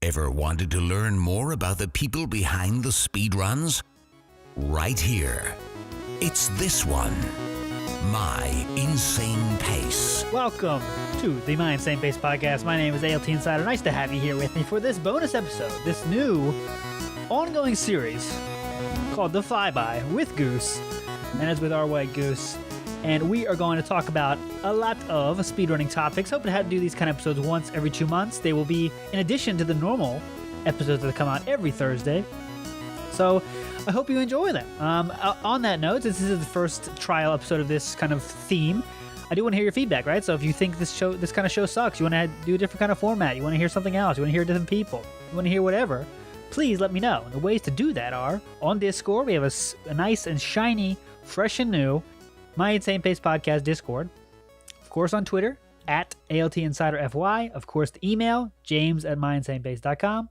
Ever wanted to learn more about the people behind the speedruns? Right here. It's this one. My Insane Pace. Welcome to the My Insane Pace podcast. My name is ALT Insider. Nice to have you here with me for this bonus episode, this new ongoing series called The Flyby with Goose, and it's with RWhiteGoose. And we are going to talk about a lot of speedrunning topics. Hoping to do these kind of episodes once every 2 months. They will be in addition to the normal episodes that come out every Thursday. So I hope you enjoy them. On that note, this is the first trial episode of this kind of theme. I do want to hear your feedback, right? So if you think this kind of show sucks, you want to do a different kind of format, you want to hear something else, you want to hear different people, you want to hear whatever, please let me know. The ways to do that are on Discord. We have a nice and shiny, fresh and new My Insane Pace Podcast Discord. Of course, on Twitter, at ALTInsiderFY. Of course, the email, james@myinsanepace.com.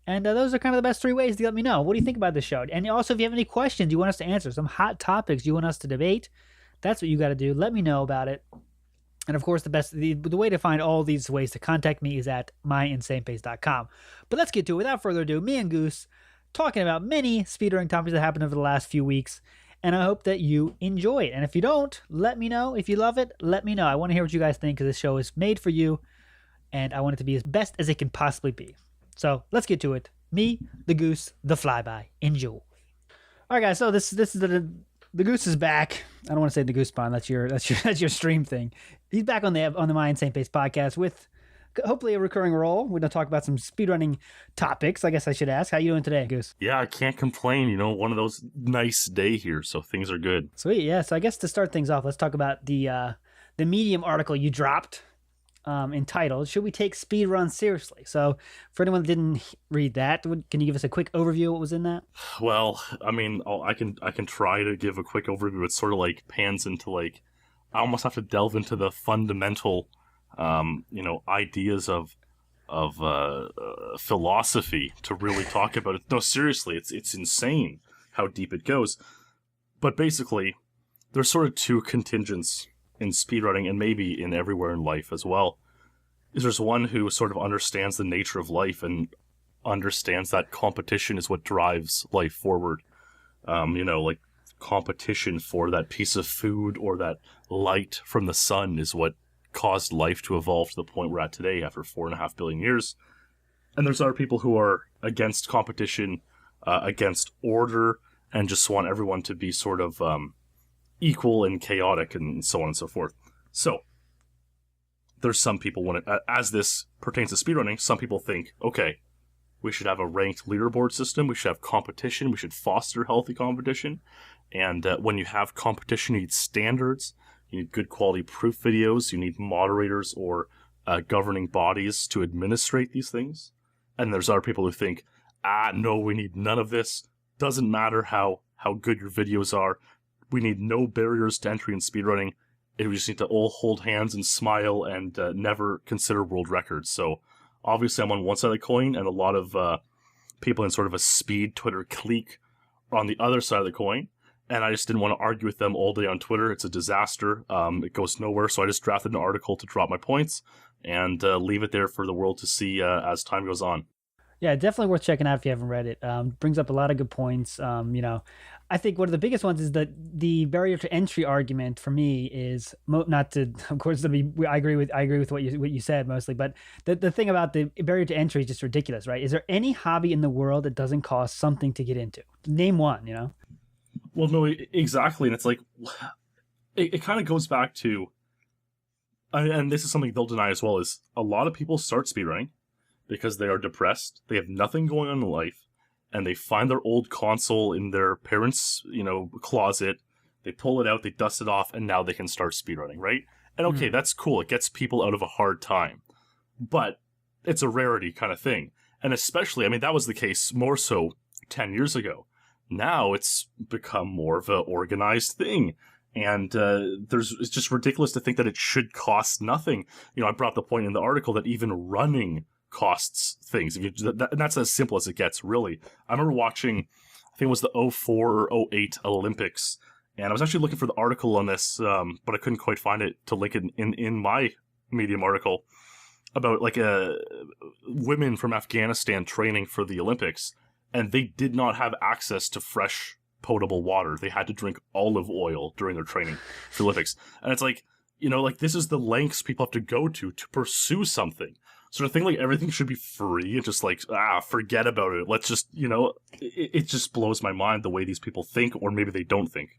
And those are kind of the best 3 ways to let me know. What do you think about this show? And also, if you have any questions you want us to answer, some hot topics you want us to debate, that's what you got to do. Let me know about it. And of course, the way to find all these ways to contact me is at myinsanepace.com. But let's get to it. Without further ado, me and Goose talking about many speedrunning topics that happened over the last few weeks. And I hope that you enjoy it. And if you don't, let me know. If you love it, let me know. I want to hear what you guys think, because this show is made for you. And I want it to be as best as it can possibly be. So let's get to it. Me, the Goose, the Flyby. Enjoy. All right, guys. So this is the Goose is back. I don't want to say the Goose Spawn. That's your stream thing. He's back on the My Insane Pace podcast with hopefully a recurring role. We're gonna talk about some speedrunning topics. I guess I should ask, how you doing today, Goose? Yeah, I can't complain. You know, one of those nice day here, so things are good. Sweet. Yeah. So I guess to start things off, let's talk about the Medium article you dropped. Entitled, "Should We Take Speedruns Seriously?" So for anyone that didn't read that, can you give us a quick overview of what was in that? Well, I mean, I can try to give a quick overview. It sort of like pans into like, I almost have to delve into the fundamental, ideas of philosophy to really talk about it. No, seriously, it's insane how deep it goes. But basically, there's sort of 2 contingents in speedrunning, and maybe in everywhere in life as well. There's one who sort of understands the nature of life and understands that competition is what drives life forward. Like competition for that piece of food or that light from the sun is what caused life to evolve to the point we're at today after 4.5 billion years. And there's other people who are against competition, against order, and just want everyone to be sort of equal and chaotic and so on and so forth. So there's some people, as this pertains to speedrunning, some people think, okay, we should have a ranked leaderboard system, we should have competition, we should foster healthy competition, and when you have competition, you need standards, you need good quality proof videos, you need moderators or governing bodies to administrate these things. And there's other people who think, no, we need none of this, doesn't matter how good your videos are, we need no barriers to entry in speedrunning. We just need to all hold hands and smile and never consider world records. So obviously I'm on one side of the coin, and a lot of people in sort of a speed Twitter clique are on the other side of the coin. And I just didn't want to argue with them all day on Twitter. It's a disaster. It goes nowhere. So I just drafted an article to drop my points and leave it there for the world to see as time goes on. Yeah, definitely worth checking out if you haven't read it. Brings up a lot of good points. I think one of the biggest ones is that the barrier to entry argument for me is not to, of course, I agree with what you said mostly, but the thing about the barrier to entry is just ridiculous, right? Is there any hobby in the world that doesn't cost something to get into? Name one, Well, no, exactly, and it's like it kind of goes back to, and this is something they'll deny as well, is a lot of people start speedrunning because they are depressed, they have nothing going on in life, and they find their old console in their parents', closet, they pull it out, they dust it off, and now they can start speedrunning, right? And okay, that's cool, it gets people out of a hard time. But it's a rarity kind of thing. And especially, that was the case more so 10 years ago. Now it's become more of an organized thing. And it's just ridiculous to think that it should cost nothing. I brought the point in the article that even running costs things. And that's as simple as it gets, really. I remember watching, I think it was the 04 or 08 Olympics, and I was actually looking for the article on this, but I couldn't quite find it to link it in my Medium article. about like women from Afghanistan training for the Olympics, and they did not have access to fresh potable water. They had to drink olive oil during their training for the Olympics. And it's like, like this is the lengths people have to go to pursue something. Sort of thing, like everything should be free and just like, forget about it. Let's just, it just blows my mind the way these people think, or maybe they don't think.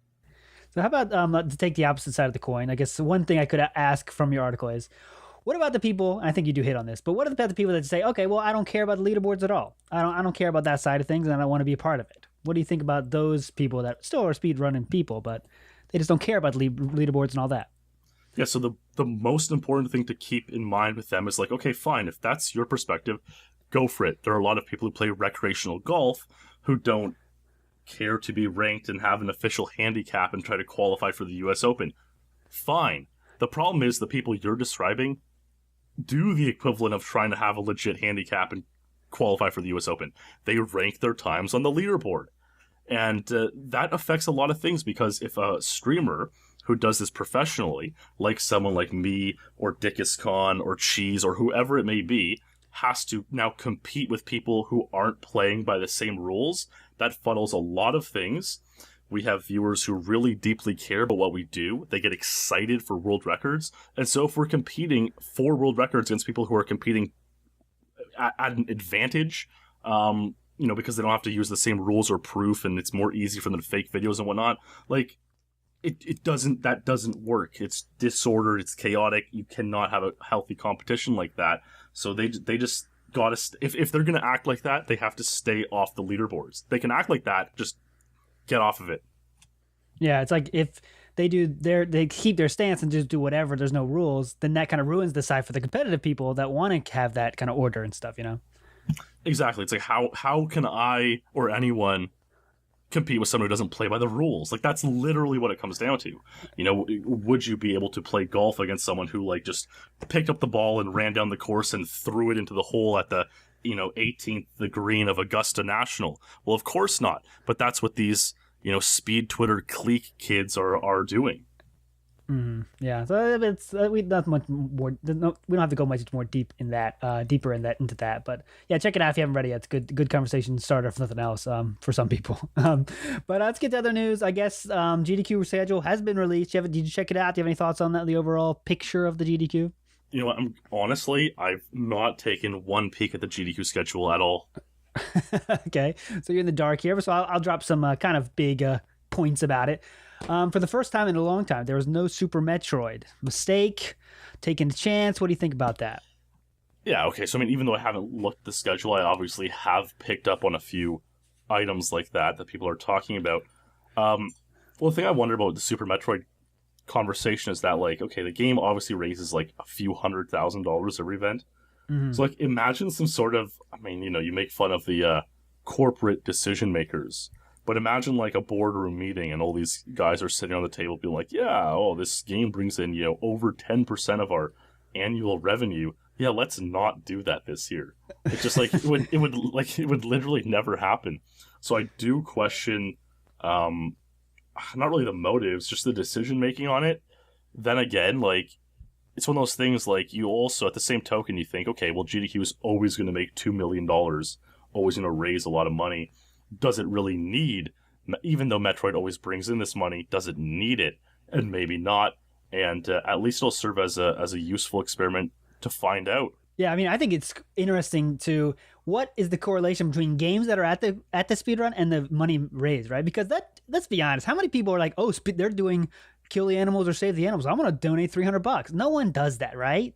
So how about to take the opposite side of the coin? I guess one thing I could ask from your article is, what about the people, I think you do hit on this, but what about the people that say, okay, well, I don't care about the leaderboards at all. I don't care about that side of things, and I don't want to be a part of it. What do you think about those people that still are speedrunning people, but they just don't care about leaderboards and all that? Yeah, so the most important thing to keep in mind with them is like, okay, fine, if that's your perspective, go for it. There are a lot of people who play recreational golf who don't care to be ranked and have an official handicap and try to qualify for the US Open. Fine. The problem is the people you're describing do the equivalent of trying to have a legit handicap and qualify for the US Open. They rank their times on the leaderboard. And that affects a lot of things, because if a streamer who does this professionally, like someone like me or Dickus Khan or Cheese or whoever it may be, has to now compete with people who aren't playing by the same rules, that fuddles a lot of things. We have viewers who really deeply care about what we do. They get excited for world records. And so if we're competing for world records against people who are competing at an advantage, because they don't have to use the same rules or proof, and it's more easy for them to fake videos and whatnot, like, that doesn't work. It's disordered, it's chaotic. You cannot have a healthy competition like that. So they just gotta, if they're gonna act like that, they have to stay off the leaderboards. They can act like that, just get off of it. Yeah, it's like if they keep their stance and just do whatever, there's no rules, then that kind of ruins the side for the competitive people that want to have that kind of order and stuff, Exactly. It's like, how can I or anyone compete with someone who doesn't play by the rules? Like, that's literally what it comes down to. Would you be able to play golf against someone who like just picked up the ball and ran down the course and threw it into the hole at the 18th the green of Augusta National? Well, of course not. But that's what these speed Twitter clique kids are doing. Mm-hmm. Yeah, so it's we not much more. We don't have to go much more deeper into that. But yeah, check it out if you haven't read it yet. It's good conversation starter, if nothing else, for some people. But let's get to other news. I guess GDQ schedule has been released. Did you check it out? Do you have any thoughts on that? The overall picture of the GDQ? You know what? I've not taken one peek at the GDQ schedule at all. Okay, so you're in the dark here. So I'll drop some kind of big points about it. For the first time in a long time, there was no Super Metroid. Mistake, taking a chance. What do you think about that? Yeah, okay. So, even though I haven't looked at the schedule, I obviously have picked up on a few items like that people are talking about. Well, the thing I wonder about the Super Metroid conversation is that, like, okay, the game obviously raises, like, a few $100,000 every event. Mm-hmm. So, like, imagine some sort of, you make fun of the corporate decision makers. But imagine like a boardroom meeting and all these guys are sitting on the table being like, this game brings in, over 10% of our annual revenue. Yeah, let's not do that this year. It's just like, it would literally never happen. So I do question, not really the motives, just the decision making on it. Then again, like, it's one of those things, like, you also, at the same token, you think, okay, well, GDQ is always going to make $2 million, always going to raise a lot of money. Does it really need, even though Metroid always brings in this money, does it need it? And maybe not. And at least it'll serve as a useful experiment to find out. Yeah, I think it's interesting what is the correlation between games that are at the speedrun and the money raised, right? Because let's be honest, how many people are like, oh, they're doing kill the animals or save the animals, I'm going to donate $300. No one does that, right?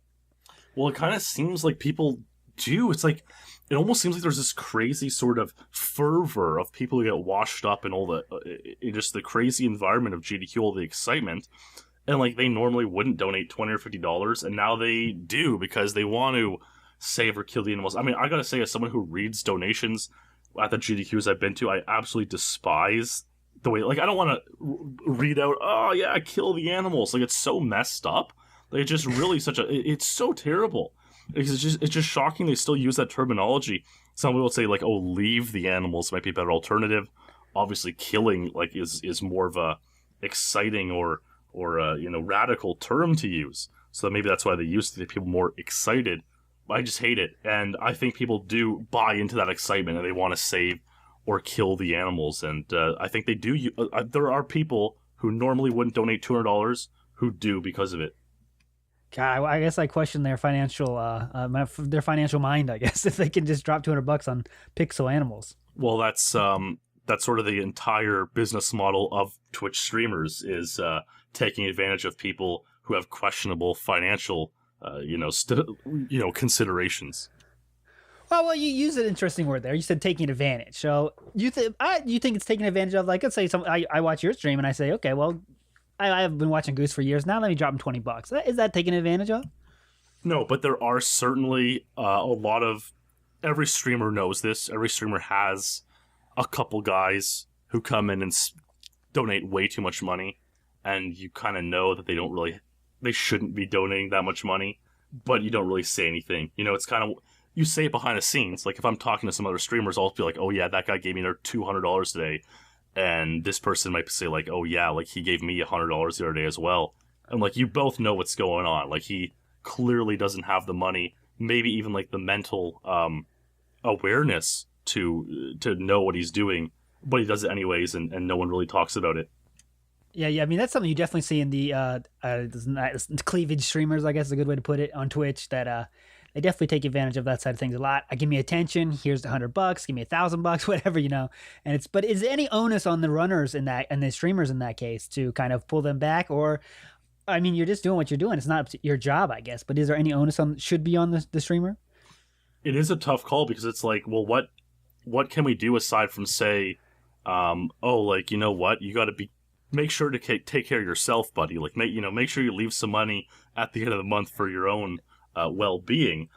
Well, it kind of seems like people do. It's like, it almost seems like there's this crazy sort of fervor of people who get washed up in all in just the crazy environment of GDQ, all the excitement. And like, they normally wouldn't donate $20 or $50, and now they do because they want to save or kill the animals. I gotta say, as someone who reads donations at the GDQs I've been to, I absolutely despise the way, like, I don't want to read out, oh yeah, kill the animals. Like, it's so messed up. Like, it's just really it's so terrible. It's just shocking they still use that terminology. Some people would say, like, oh, leave the animals might be a better alternative. Obviously, killing, like, is more of a exciting or radical term to use. So maybe that's why they use to get people more excited. I just hate it. And I think people do buy into that excitement and they want to save or kill the animals. And I think they do. There are people who normally wouldn't donate $200 who do because of it. God, I guess I question their financial mind. I guess if they can just drop $200 on pixel animals. Well, that's sort of the entire business model of Twitch streamers is taking advantage of people who have questionable financial, considerations. Well, you used an interesting word there. You said taking advantage. So you think it's taking advantage of, like, let's say I watch your stream and I say, okay, well, I've been watching Goose for years now. Let me drop him $20. Is that taking advantage of? No, but there are certainly a lot of. Every streamer knows this. Every streamer has a couple guys who come in and donate way too much money, and you kind of know that they shouldn't be donating that much money, but you don't really say anything. It's kind of, you say it behind the scenes. Like if I'm talking to some other streamers, I'll be like, oh yeah, that guy gave me $200 today. And this person might say like, oh yeah, like he gave me $100 the other day as well. And like, you both know what's going on. Like he clearly doesn't have the money, maybe even like the mental awareness to know what he's doing, but he does it anyways, and no one really talks about it. Yeah. I mean, that's something you definitely see in the cleavage streamers, I guess is a good way to put it, on Twitch, that they definitely take advantage of that side of things a lot. Give me attention. Here's $100. Give me $1,000, whatever, And but is there any onus on the runners and the streamers in that case to kind of pull them back? Or, I mean, you're just doing what you're doing. It's not your job, I guess. But is there any onus should be on the streamer? It is a tough call because it's like, well, what can we do aside from say, you know what, you got to make sure to take care of yourself, buddy. Like make sure you leave some money at the end of the month for your own well-being.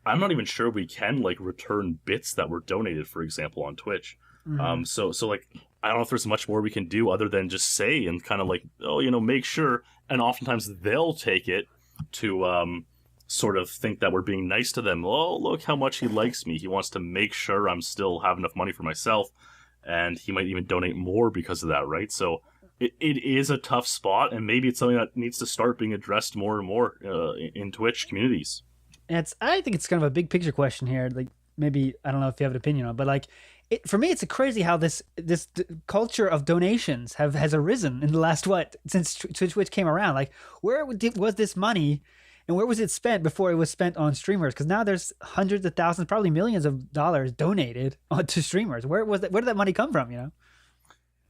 I'm not even sure we can like return bits that were donated, for example, on Twitch. Mm-hmm. So like, I don't know if there's much more we can do other than just say and kind of like, make sure. And oftentimes they'll take it to sort of think that we're being nice to them. Oh, look how much he likes me. He wants to make sure I'm still have enough money for myself. And he might even donate more because of that, right? So it is a tough spot, and maybe it's something that needs to start being addressed more and more in Twitch communities. I think it's kind of a big picture question here. Like, maybe, I don't know if you have an opinion on it, but like, for me, it's crazy how this culture of donations has arisen in the last, since Twitch came around. Like, where was this money, and where was it spent before it was spent on streamers? Because now there's hundreds of thousands, probably millions of dollars donated to streamers. Where did that money come from,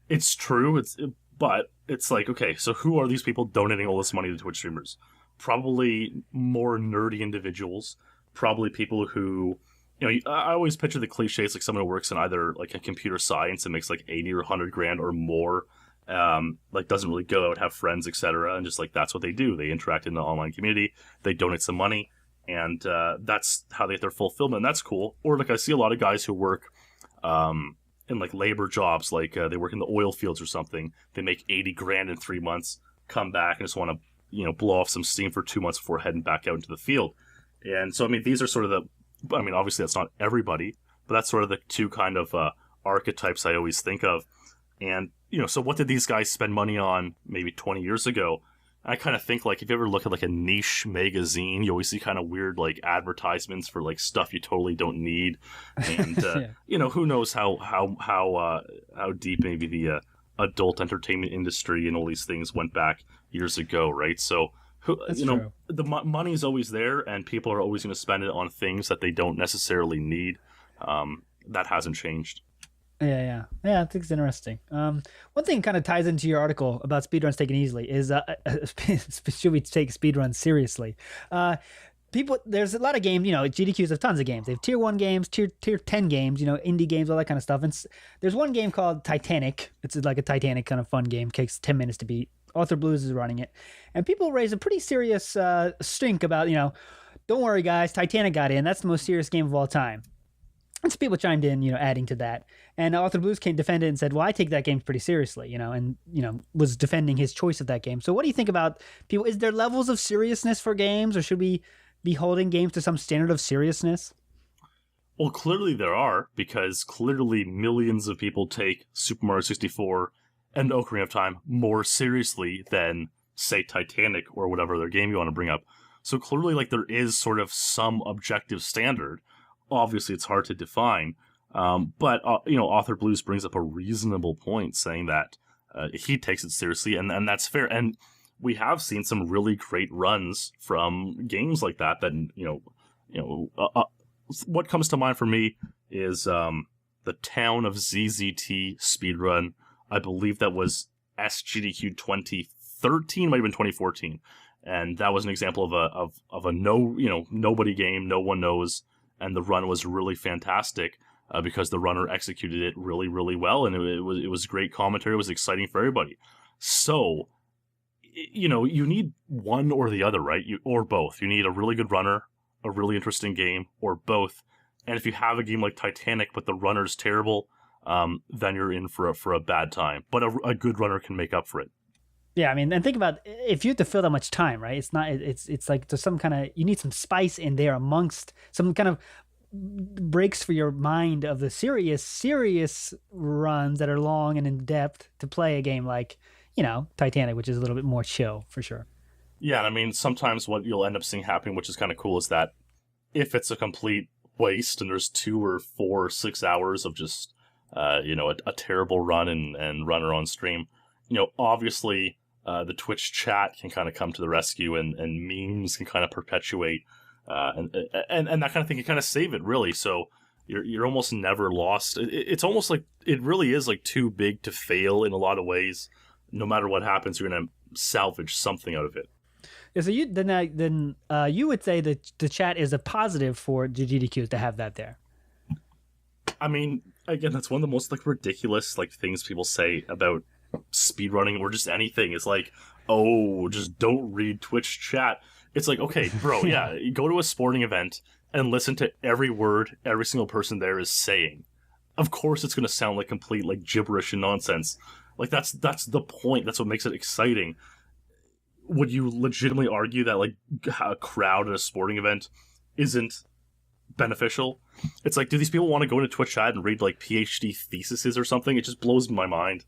It's true. But it's like, okay, so who are these people donating all this money to Twitch streamers? Probably more nerdy individuals. Probably people who, I always picture the cliches, like someone who works in either like a computer science and makes like 80 or 100 grand or more, like doesn't really go out, have friends, etc. And just like, that's what they do. They interact in the online community. They donate some money, and that's how they get their fulfillment. And that's cool. Or like, I see a lot of guys who work, in like labor jobs, like they work in the oil fields or something. They make 80 grand in 3 months, come back and just want to, blow off some steam for 2 months before heading back out into the field. And so, I mean, these are sort of obviously that's not everybody, but that's sort of the two kind of archetypes I always think of. And, so what did these guys spend money on maybe 20 years ago? I kind of think, like, if you ever look at like a niche magazine, you always see kind of weird like advertisements for like stuff you totally don't need, and yeah. Who knows how deep maybe the adult entertainment industry and all these things went back years ago, right? So true. The money's always there, and people are always going to spend it on things that they don't necessarily need. That hasn't changed. Yeah, I think it's interesting. One thing kind of ties into your article about speedruns taken easily is should we take speedruns seriously? There's a lot of games, GDQs have tons of games. They have tier 1 games, tier 10 games, indie games, all that kind of stuff. And there's one game called Titanic. It's like a Titanic kind of fun game. It takes 10 minutes to beat. Author Blues is running it. And people raise a pretty serious stink about, don't worry guys, Titanic got in. That's the most serious game of all time. And so people chimed in, adding to that. And Author Blues came defended and said, well, I take that game pretty seriously, and, was defending his choice of that game. So what do you think about people? Is there levels of seriousness for games, or should we be holding games to some standard of seriousness? Well, clearly there are, because clearly millions of people take Super Mario 64 and Ocarina of Time more seriously than, say, Titanic or whatever other game you want to bring up. So clearly, like, there is sort of some objective standard. Obviously, it's hard to define. But Author Blues brings up a reasonable point, saying that he takes it seriously, and that's fair. And we have seen some really great runs from games like that. What comes to mind for me is the Town of ZZT speedrun. I believe that was SGDQ 2013, might have been 2014, and that was an example of a nobody game, no one knows, and the run was really fantastic because the runner executed it really, really well, and it was great commentary. It was exciting for everybody. So, you need one or the other, right? Or both. You need a really good runner, a really interesting game, or both. And if you have a game like Titanic, but the runner's terrible, then you're in for a bad time. But a good runner can make up for it. Yeah, I mean, and think about if you have to fill that much time, right? It's like there's some kind of, you need some spice in there amongst some kind of breaks for your mind of the serious runs that are long and in depth to play a game like, Titanic, which is a little bit more chill for sure. Yeah, and I mean, sometimes what you'll end up seeing happening, which is kind of cool, is that if it's a complete waste and there's 2 or 4 or 6 hours of just, a terrible run and runner on stream, obviously the Twitch chat can kind of come to the rescue and memes can kind of perpetuate and that kind of thing can kind of save it, really. So you're almost never lost. It's almost like it really is like too big to fail in a lot of ways. No matter what happens, you're going to salvage something out of it. Yeah, so you would say that the chat is a positive for GDQ to have that there. I mean, again, that's one of the most like ridiculous like things people say about speedrunning or just anything. It's like, oh, just don't read Twitch chat. It's like, okay, bro, yeah, you go to a sporting event and listen to every word every single person there is saying. Of course it's going to sound like complete like gibberish and nonsense. Like that's the point. That's what makes it exciting. Would you legitimately argue that like a crowd at a sporting event isn't beneficial? It's like, do these people want to go into Twitch chat and read like PhD theses or something? It just blows my mind.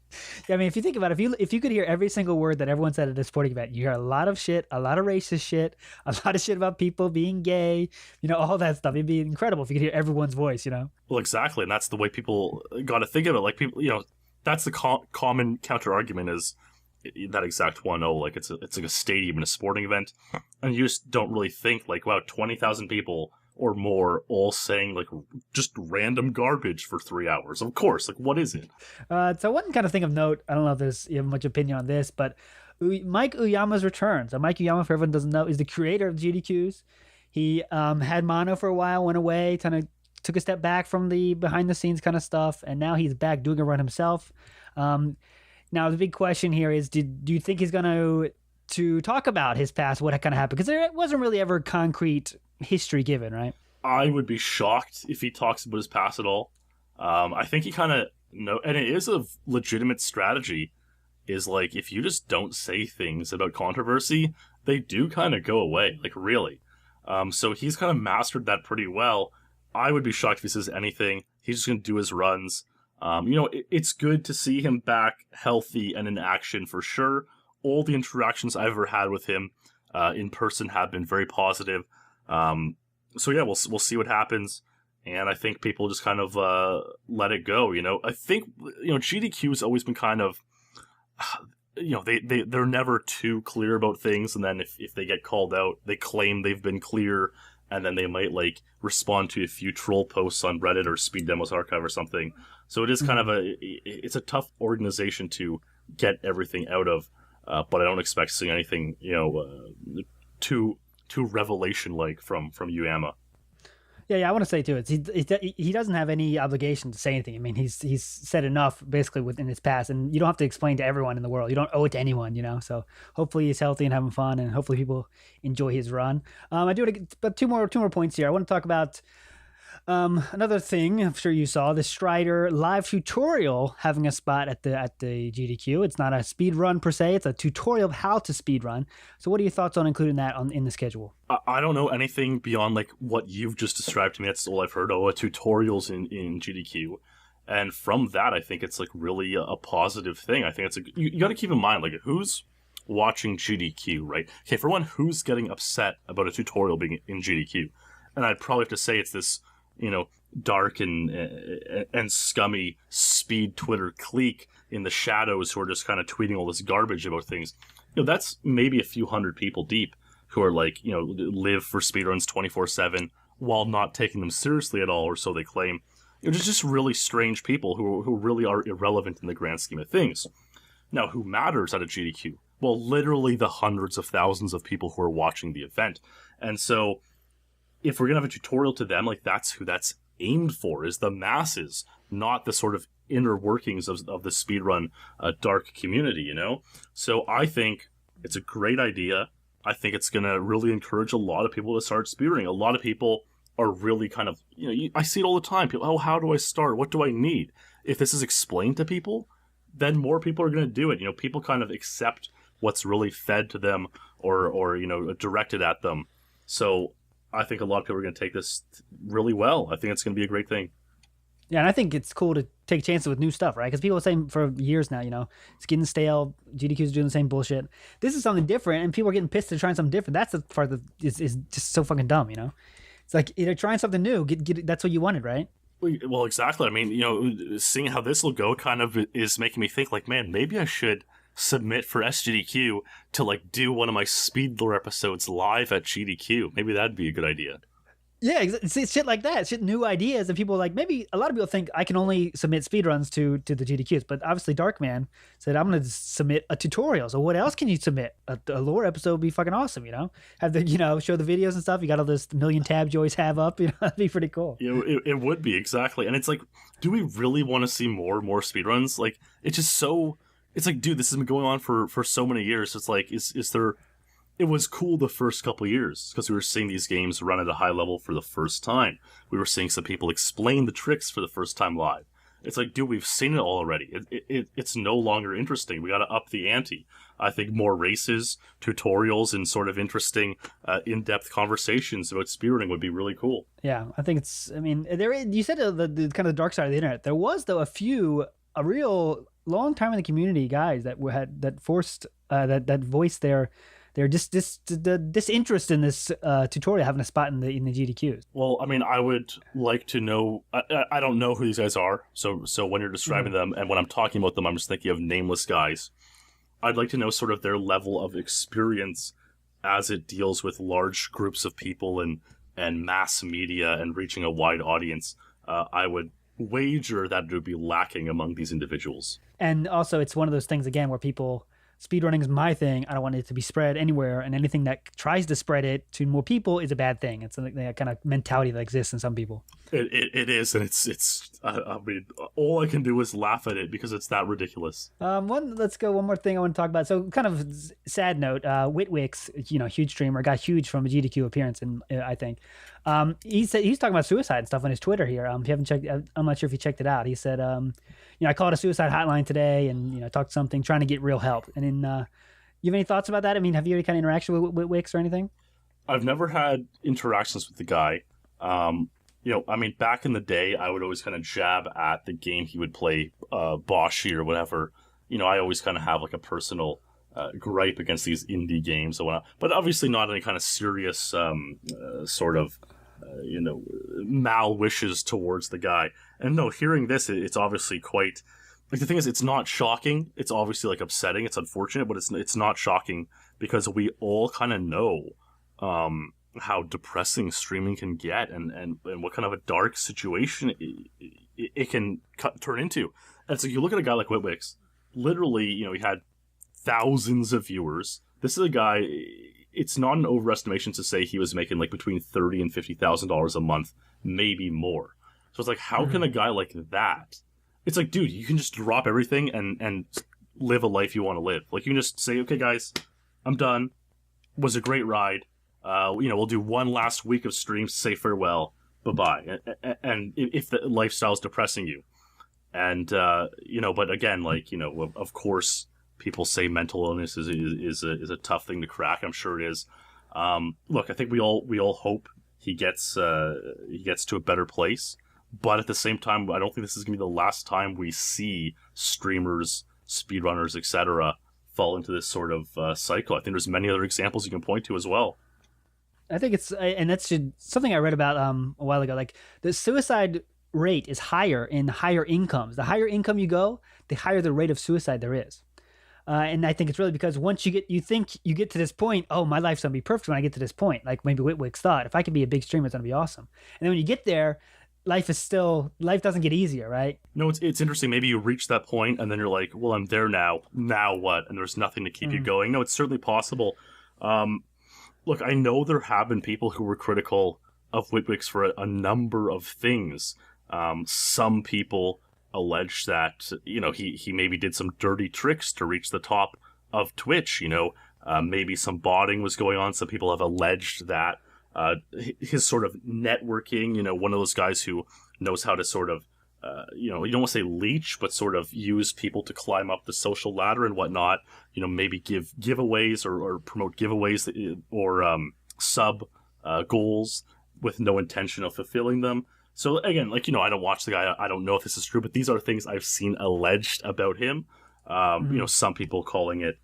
Yeah, I mean, if you think about it, if you could hear every single word that everyone said at a sporting event, you hear a lot of shit, a lot of racist shit, a lot of shit about people being gay, all that stuff. It'd be incredible if you could hear everyone's voice, Well, exactly, and that's the way people got to think of it. Like people, that's the common counter argument is that exact one. Oh, like it's like a stadium in a sporting event, and you just don't really think like, wow, 20,000 people or more all saying like just random garbage for 3 hours. Of course, like what is it? So one kind of thing of note, I don't know if you have much opinion on this, but Mike Uyama's return. So Mike Uyama, for everyone who doesn't know, is the creator of GDQs. He had mono for a while, went away, kind of took a step back from the behind the scenes kind of stuff, and now he's back doing a run himself. Now the big question here is, do you think he's going to talk about his past, what kind of happened? Because there wasn't really ever concrete history given, right? I would be shocked if he talks about his past at all. I think he kind of and it is a legitimate strategy, is like if you just don't say things about controversy, they do kind of go away, like really. So he's kind of mastered that pretty well. I would be shocked if he says anything. He's just going to do his runs. It's good to see him back healthy and in action for sure. All the interactions I've ever had with him in person have been very positive. So yeah, we'll see what happens. And I think people just kind of let it go. I think GDQ has always been kind of they're never too clear about things, and then if they get called out, they claim they've been clear, and then they might like respond to a few troll posts on Reddit or Speed Demos Archive or something. So it is kind of it's a tough organization to get everything out of, but I don't expect seeing anything too revelation like from Uyama. Yeah, I want to say too, he doesn't have any obligation to say anything. I mean, he's said enough basically within his past, and you don't have to explain to everyone in the world. You don't owe it to anyone, So hopefully he's healthy and having fun, and hopefully people enjoy his run. I do, but two more points here. I want to talk about another thing. I'm sure you saw the Strider live tutorial having a spot at the GDQ. It's not a speed run per se; it's a tutorial of how to speed run. So, what are your thoughts on including that in the schedule? I don't know anything beyond like what you've just described to me. That's all I've heard. Tutorials in GDQ, and from that, I think it's like really a positive thing. I think it's you got to keep in mind like who's watching GDQ, right? Okay, for one, who's getting upset about a tutorial being in GDQ? And I'd probably have to say it's this, dark and scummy speed Twitter clique in the shadows who are just kind of tweeting all this garbage about things. That's maybe a few hundred people deep who are like, live for speedruns 24/7 while not taking them seriously at all, or so they claim. Just really strange people who really are irrelevant in the grand scheme of things. Now, who matters at a GDQ? Well, literally the hundreds of thousands of people who are watching the event. And so, if we're going to have a tutorial to them, like, that's who that's aimed for, is the masses, not the sort of inner workings of the speedrun dark community, So I think it's a great idea. I think it's going to really encourage a lot of people to start speedrunning. A lot of people are really kind of, I see it all the time. People, how do I start? What do I need? If this is explained to people, then more people are going to do it. People kind of accept what's really fed to them or directed at them. So I think a lot of people are going to take this really well. I think it's going to be a great thing. Yeah, and I think it's cool to take chances with new stuff, right? Because people are saying for years now, it's getting stale. GDQ's doing the same bullshit. This is something different, and people are getting pissed at trying something different. That's the part that is just so fucking dumb, It's like, they're trying something new. Get that's what you wanted, right? Well, exactly. I mean, seeing how this will go kind of is making me think, like, man, maybe I should submit for SGDQ to, like, do one of my Speedlore episodes live at GDQ. Maybe that'd be a good idea. Yeah, it's shit like that. Shit, new ideas, and people maybe a lot of people think I can only submit speedruns to the GDQs, but obviously Darkman said I'm going to submit a tutorial. So what else can you submit? A lore episode would be fucking awesome, Have the show the videos and stuff. You got all this million tabs you always have up, that'd be pretty cool. Yeah, it would be, exactly. And it's like, do we really want to see more speedruns? Like, it's just so. It's like, dude, this has been going on for so many years. It's like, is there? It was cool the first couple years because we were seeing these games run at a high level for the first time. We were seeing some people explain the tricks for the first time live. It's like, dude, we've seen it all already. It's no longer interesting. We got to up the ante. I think more races, tutorials, and sort of interesting, in-depth conversations about speedrunning would be really cool. Yeah, I think it's. I mean, you said the kind of dark side of the internet. There was, though, a real long time in the community guys that voiced their disinterest in this tutorial having a spot in the GDQs. Well, I mean, I would like to know. I don't know who these guys are. So when you're describing them and when I'm talking about them, I'm just thinking of nameless guys. I'd like to know sort of their level of experience as it deals with large groups of people and mass media and reaching a wide audience. I would wager that it would be lacking among these individuals. And also, it's one of those things again where speedrunning is my thing. I don't want it to be spread anywhere, and anything that tries to spread it to more people is a bad thing. It's that kind of mentality that exists in some people. It is, and it's. I mean, all I can do is laugh at it because it's that ridiculous. Let's go. One more thing I want to talk about. So, kind of sad note. RWhiteGoose, huge streamer, got huge from a GDQ appearance, and I think he said he's talking about suicide and stuff on his Twitter here. If you haven't checked, I'm not sure if you checked it out. He said, I called a suicide hotline today, and talked something, trying to get real help. And then, you have any thoughts about that? I mean, have you any kind of interaction with RWhiteGoose or anything? I've never had interactions with the guy. I mean, back in the day, I would always kind of jab at the game he would play, Boshi or whatever. I always kind of have like a personal gripe against these indie games and whatnot, but obviously not any kind of serious sort of mal wishes towards the guy. And no, hearing this, it's obviously quite. Like, the thing is, it's not shocking. It's obviously, like, upsetting. It's unfortunate, but it's not shocking because we all kind of know how depressing streaming can get and what kind of a dark situation it can turn into. And so you look at a guy like RWhiteGoose, literally, he had thousands of viewers. This is a guy, it's not an overestimation to say he was making, like, between $30,000 and $50,000 a month, maybe more. So it's like, how can a guy like that... It's like, dude, you can just drop everything and live a life you want to live. Like, you can just say, okay, guys, I'm done. Was a great ride. We'll do one last week of streams to say farewell. Bye-bye. And if the lifestyle is depressing you. And, but again, of course, people say mental illness is a tough thing to crack. I'm sure it is. Look, I think we all hope he gets to a better place. But at the same time, I don't think this is going to be the last time we see streamers, speedrunners, etc. fall into this sort of cycle. I think there's many other examples you can point to as well. I think and that's something I read about a while ago. Like the suicide rate is higher in higher incomes. The higher income you go, the higher the rate of suicide there is. And I think it's really because once you think you get to this point, oh, my life's gonna be perfect when I get to this point. Like maybe Whitwick's thought, if I could be a big streamer, it's gonna be awesome. And then when you get there, life doesn't get easier, right? No, it's interesting. Maybe you reach that point and then you're like, well, I'm there now. Now what? And there's nothing to keep you going. No, it's certainly possible. Look, I know there have been people who were critical of Whitwick's for a number of things. Some people allege that, he maybe did some dirty tricks to reach the top of Twitch. Maybe some botting was going on. Some people have alleged that his sort of networking, one of those guys who knows how to sort of, you don't want to say leech, but sort of use people to climb up the social ladder and whatnot, maybe give giveaways or promote giveaways or sub goals with no intention of fulfilling them. So again, I don't watch the guy. I don't know if this is true, but these are things I've seen alleged about him. Some people calling it,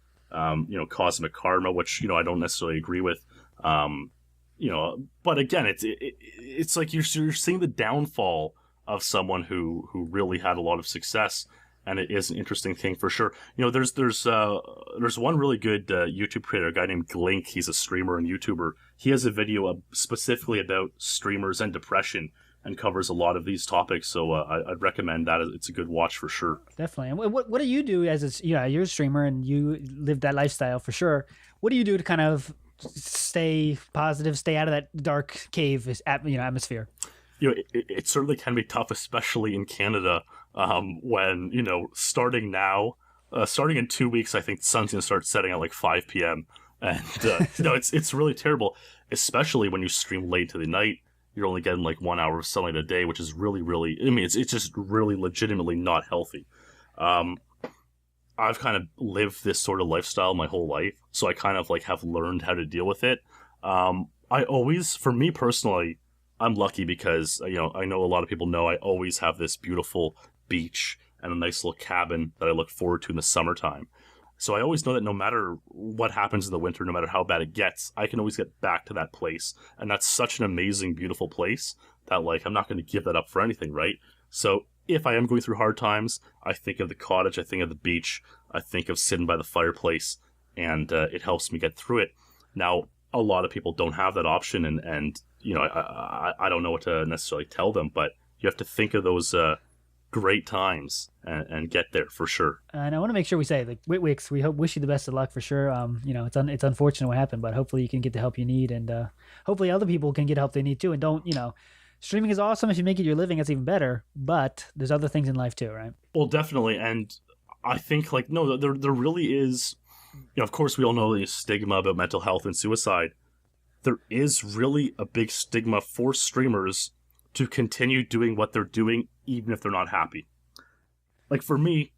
cosmic karma, which, I don't necessarily agree with. But again, it's like you're seeing the downfall of someone who really had a lot of success, and it is an interesting thing for sure. There's one really good YouTube creator, a guy named Glink. He's a streamer and YouTuber. He has a video specifically about streamers and depression, and covers a lot of these topics. So I'd recommend that. It's a good watch for sure. Definitely. And what do you do as you're a streamer and you live that lifestyle for sure. What do you do to kind of stay positive, stay out of that dark cave atmosphere? It certainly can be tough, especially in Canada, when, starting in 2 weeks, I think the sun's going to start setting at like 5 p.m. And, it's really terrible, especially when you stream late to the night. You're only getting like 1 hour of sunlight a day, which is really, really, it's just really legitimately not healthy. I've kind of lived this sort of lifestyle my whole life, so I kind of have learned how to deal with it. For me personally, I'm lucky because, I know a lot of people know I always have this beautiful beach and a nice little cabin that I look forward to in the summertime. So I always know that no matter what happens in the winter, no matter how bad it gets, I can always get back to that place. And that's such an amazing, beautiful place that, I'm not going to give that up for anything, right? So if I am going through hard times, I think of the cottage, I think of the beach, I think of sitting by the fireplace, and it helps me get through it. Now, a lot of people don't have that option, and I don't know what to necessarily tell them, but you have to think of those great times and get there for sure. And I want to make sure we say, Whitwicks, we wish you the best of luck for sure. It's unfortunate what happened, but hopefully you can get the help you need, and hopefully other people can get help they need too. And don't, streaming is awesome. If you make it your living, it's even better, but there's other things in life too, right? Well, definitely. And I think there really is, of course we all know the stigma about mental health and suicide. There is really a big stigma for streamers to continue doing what they're doing, even if they're not happy. For me,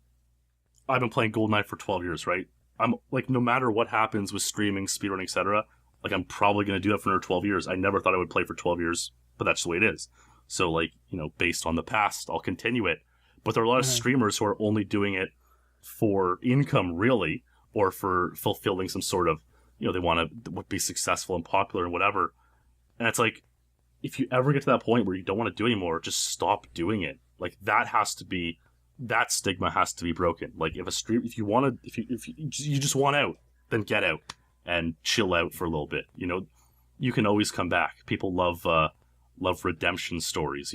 I've been playing GoldenEye for 12 years, right? I'm no matter what happens with streaming, speedrunning, etc., I'm probably going to do that for another 12 years. I never thought I would play for 12 years, but that's the way it is. So, based on the past, I'll continue it. But there are a lot of streamers who are only doing it for income, really, or for fulfilling some sort of, they want to be successful and popular and whatever. And it's if you ever get to that point where you don't want to do anymore, just stop doing it. That stigma has to be broken. If you just want out, then get out and chill out for a little bit. You can always come back. People love redemption stories.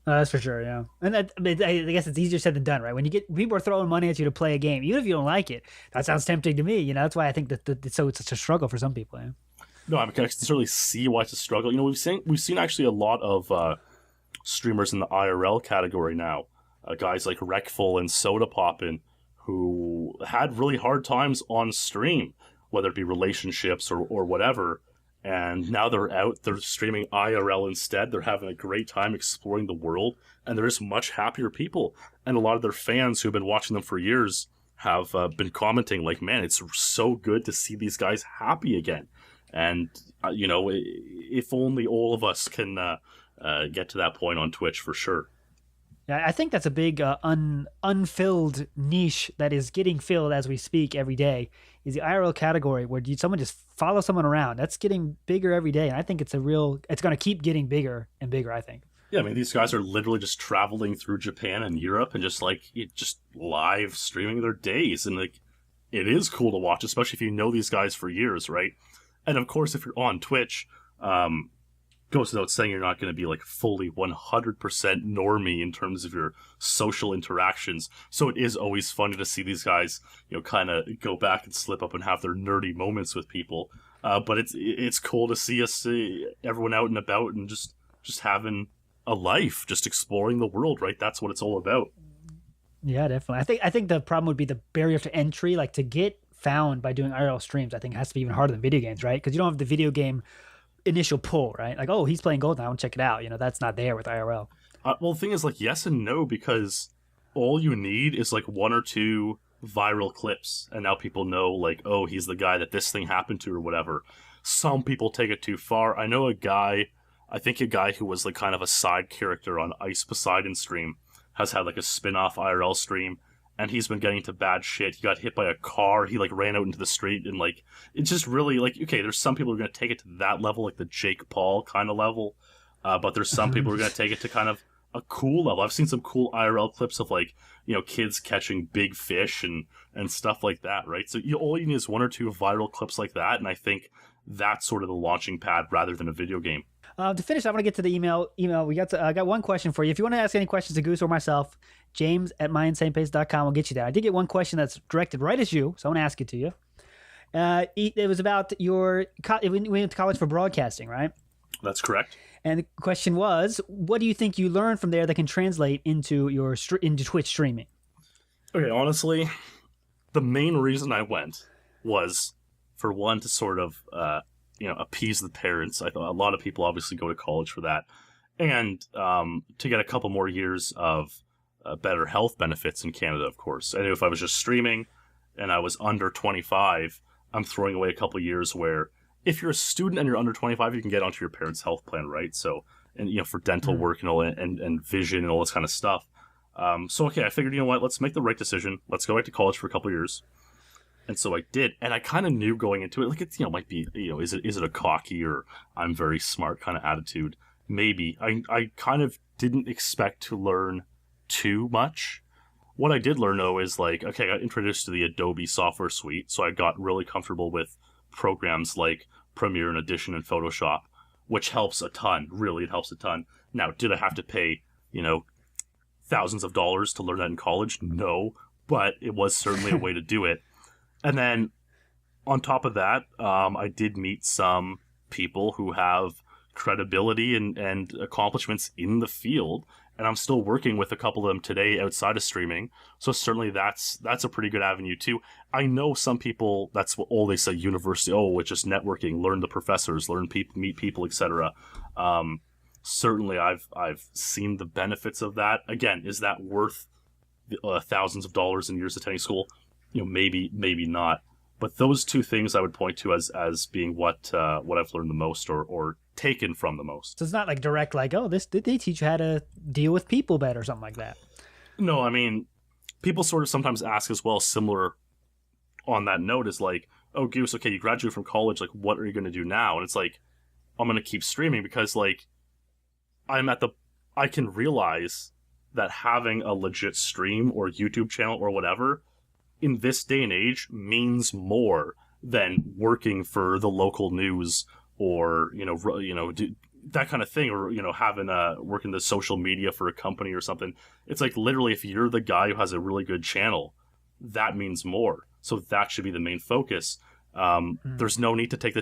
That's for sure, yeah. And I guess it's easier said than done, right? When you get people are throwing money at you to play a game, even if you don't like it, that sounds tempting to me. That's why I think that it's such a struggle for some people. Yeah? No, I can certainly see why it's a struggle. We've seen actually a lot of streamers in the IRL category now, guys like Wreckful and Soda Poppin', who had really hard times on stream, whether it be relationships or whatever. And now they're streaming IRL instead. They're having a great time exploring the world, and they're just much happier people. And a lot of their fans who've been watching them for years have been commenting man, it's so good to see these guys happy again. And, if only all of us can get to that point on Twitch for sure. Yeah, I think that's a big unfilled niche that is getting filled as we speak every day. Is the IRL category where someone just follow someone around? That's getting bigger every day, and I think it's going to keep getting bigger and bigger. I think. Yeah, I mean, these guys are literally just traveling through Japan and Europe and just live streaming their days, and like it is cool to watch, especially if you know these guys for years, right? And of course, if you're on Twitch, goes without saying you're not going to be like fully 100% normie in terms of your social interactions. So it is always funny to see these guys, kind of go back and slip up and have their nerdy moments with people. But it's cool to see everyone out and about and just having a life, just exploring the world, right? That's what it's all about. Yeah, definitely. I think the problem would be the barrier to entry, like to get found by doing IRL streams. I think has to be even harder than video games, right? Because you don't have the video game initial pull, right? Like, oh, he's playing Golden, I want to check it out. That's not there with IRL. Well, the thing is, like, yes and no, because all you need is like one or two viral clips, and now people know, like, oh, he's the guy that this thing happened to or whatever. Some people take it too far. I know a guy who was like kind of a side character on Ice Poseidon stream has had like a spin-off IRL stream, and he's been getting into bad shit. He got hit by a car. He like ran out into the street, and like it's just really like, okay, there's some people who are going to take it to that level, like the Jake Paul kind of level, but there's some people who are going to take it to kind of a cool level. I've seen some cool IRL clips of like kids catching big fish and stuff like that, right? So all you need is one or two viral clips like that, and I think that's sort of the launching pad rather than a video game. To finish, I want to get to the email. I got one question for you. If you want to ask any questions to Goose or myself, james@myinsanepace.com will get you there. I did get one question that's directed right at you, so I want to ask it to you. It was about we went to college for broadcasting, right? That's correct. And the question was, what do you think you learned from there that can translate into into Twitch streaming? Okay, honestly, the main reason I went was, for one, to sort of appease the parents. I thought a lot of people obviously go to college for that, and to get a couple more years of better health benefits in Canada, of course. I knew if I was just streaming and I was under 25, I'm throwing away a couple of years where if you're a student and you're under 25, you can get onto your parents' health plan, right? So, and for dental work and all and vision and all this kind of stuff. So okay, I figured, let's make the right decision. Let's go back to college for a couple of years. And so I did, and I kind of knew going into it, like it's might be is it a cocky or I'm very smart kind of attitude? Maybe I kind of didn't expect to learn too much. What I did learn though is like, okay, I got introduced to the Adobe software suite, so I got really comfortable with programs like Premiere and Audition and Photoshop, which helps a ton. Really, it helps a ton. Now, did I have to pay thousands of dollars to learn that in college? No, but it was certainly a way to do it. And then on top of that, I did meet some people who have credibility and accomplishments in the field, and I'm still working with a couple of them today outside of streaming. So certainly that's a pretty good avenue too. I know some people, that's what all they say, university, it's just networking, learn the professors, meet people, etc. Certainly I've seen the benefits of that. Again, is that worth thousands of dollars in years attending school? Maybe not. But those two things I would point to as being what I've learned the most or taken from the most. So it's not like direct, like, oh, did they teach you how to deal with people better or something like that? No, I mean, people sort of sometimes ask as well, similar on that note, is like, oh, Goose, okay, you graduated from college, like, what are you going to do now? And it's like, I'm going to keep streaming because, like, I can realize that having a legit stream or YouTube channel or whatever in this day and age means more than working for the local news or that kind of thing, or having working the social media for a company or something. It's like literally, if you're the guy who has a really good channel, that means more. So that should be the main focus. There's no need to take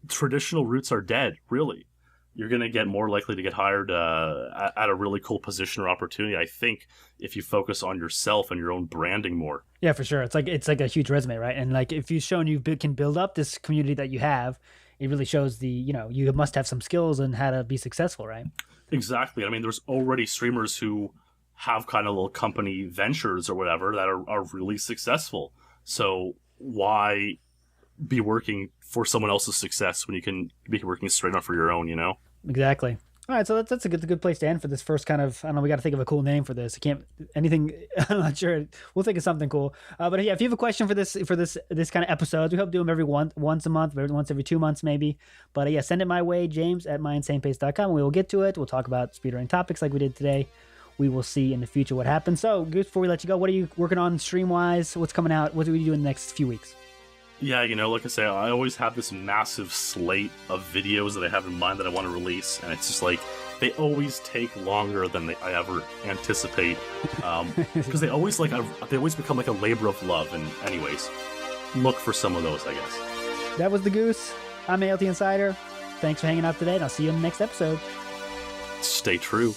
traditional routes are dead. Really, you're going to get more likely to get hired at a really cool position or opportunity, I think, if you focus on yourself and your own branding more. Yeah, for sure. It's like a huge resume, right? And like if you've shown you can build up this community that you have, it really shows you must have some skills on how to be successful, right? Exactly. I mean, there's already streamers who have kind of little company ventures or whatever that are really successful. So why be working for someone else's success when you can be working straight on for your own, Exactly. All right, so that's a good place to end for this first kind of. I don't know. We got to think of a cool name for this. I can't anything. I'm not sure. We'll think of something cool. But yeah, if you have a question for this kind of episodes, we hope to do them every once a month, once every 2 months maybe. But yeah, send it my way, James@myinsanepace.com. We will get to it. We'll talk about speedrunning topics like we did today. We will see in the future what happens. So, Goose, before we let you go, what are you working on stream wise? What's coming out? What do we do in the next few weeks? Yeah, like I say, I always have this massive slate of videos that I have in mind that I want to release, and it's just like, they always take longer than I ever anticipate, because they always become like a labor of love, and anyways, look for some of those, I guess. That was the Goose. I'm ALT Insider. Thanks for hanging out today, and I'll see you in the next episode. Stay true.